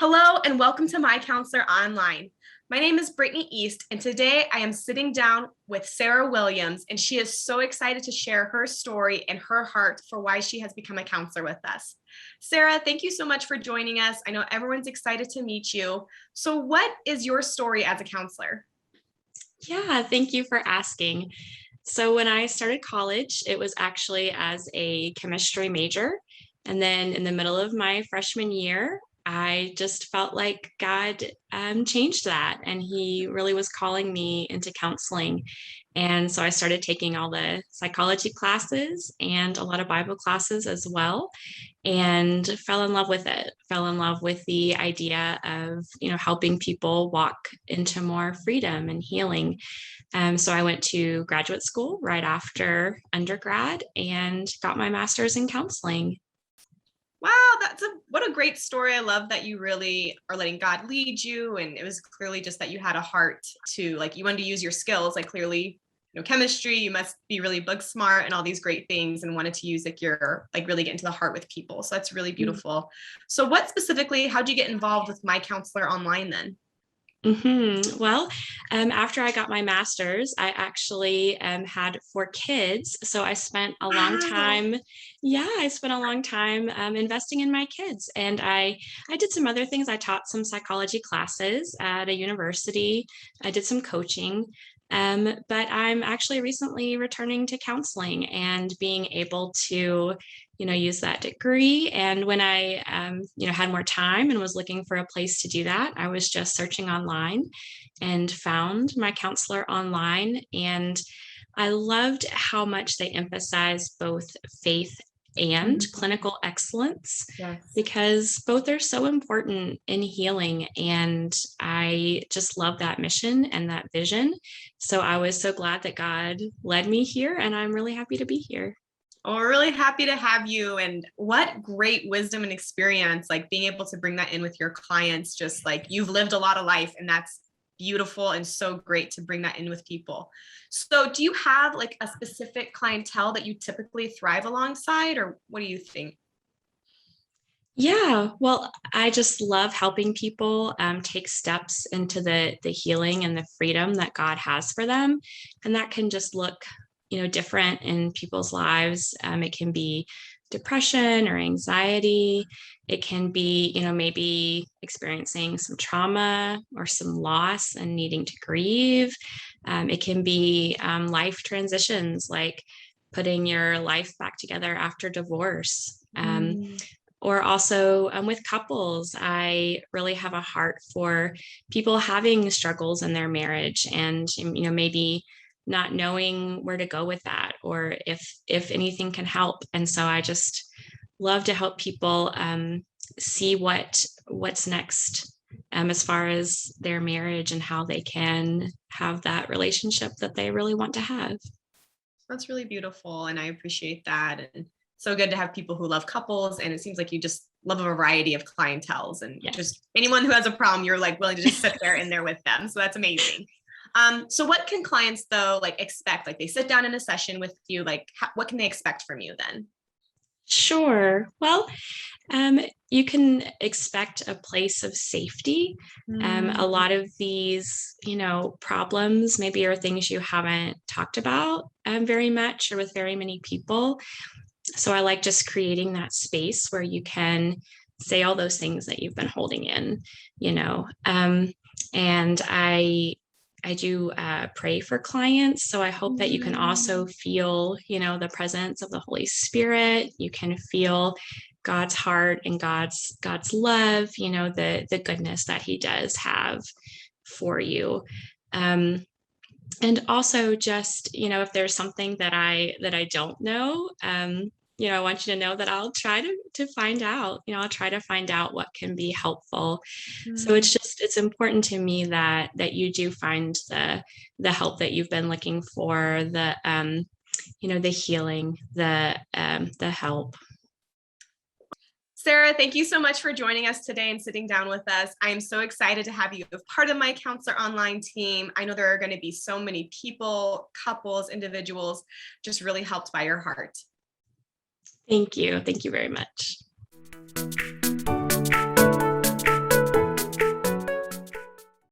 Hello and welcome to My Counselor Online. My name is Brittany East, and today I am sitting down with Sarah Williams, and she is so excited to share her story and her heart for why she has become a counselor with us. Sarah, thank you so much for joining us. I know everyone's excited to meet you. So what is your story as a counselor? Yeah, thank you for asking. So when I started college, it was actually as a chemistry major. And then in the middle of my freshman year, I just felt like God changed that. And He really was calling me into counseling. And so I started taking all the psychology classes and a lot of Bible classes as well, and fell in love with it, fell in love with the idea of, helping people walk into more freedom and healing. So I went to graduate school right after undergrad and got my master's in counseling. Wow, what a great story. I love that you really are letting God lead you. And it was clearly just that you had a heart to you wanted to use your skills, clearly, chemistry, you must be really book smart and all these great things and wanted to use your really get into the heart with people. So that's really beautiful. So what specifically, how'd you get involved with My Counselor Online then? Well, after I got my master's, I actually had 4 kids. So I spent a long Wow. time, investing in my kids. And I did some other things. I taught some psychology classes at a university. I did some coaching. But I'm actually recently returning to counseling and being able to use that degree. And when I, had more time and was looking for a place to do that, I was just searching online and found My Counselor Online. And I loved how much they emphasize both faith and Mhm. clinical excellence, Yes. because both are so important in healing. And I just love that mission and that vision. So I was so glad that God led me here, and I'm really happy to be here. Oh, we're really happy to have you. And what great wisdom and experience, being able to bring that in with your clients, just you've lived a lot of life, and that's beautiful and so great to bring that in with people. So do you have a specific clientele that you typically thrive alongside, or what do you think? Yeah, well, I just love helping people take steps into the healing and the freedom that God has for them, and that can just look, different in people's lives. It can be depression or anxiety. It can be, maybe experiencing some trauma or some loss and needing to grieve. It can be life transitions, like putting your life back together after divorce. Mm. Or also with couples, I really have a heart for people having struggles in their marriage, and maybe not knowing where to go with that, or if anything can help. And so I just love to help people see what's next, as far as their marriage and how they can have that relationship that they really want to have. That's really beautiful, and I appreciate that. And so good to have people who love couples, and it seems like you just love a variety of clientels, and Yes. just anyone who has a problem, you're willing to just sit there in there with them. So that's amazing. So what can clients though expect? They sit down in a session with you, what can they expect from you then? Sure. Well, you can expect a place of safety. A Mm. lot of these, problems maybe are things you haven't talked about very much or with very many people. So I like just creating that space where you can say all those things that you've been holding in, you know. And I do pray for clients. So I hope that you can also feel, the presence of the Holy Spirit. You can feel God's heart and God's love, the goodness that He does have for you. Um, and also just, if there's something that I don't know, I want you to know that I'll try to find out. I'll try to find out what can be helpful. So Mm. it's important to me that you do find the help that you've been looking for, the healing, the help. Sarah, thank you so much for joining us today and sitting down with us. I am so excited to have you as part of My Counselor Online team. I know there are going to be so many people, couples, individuals just really helped by your heart. Thank you very much.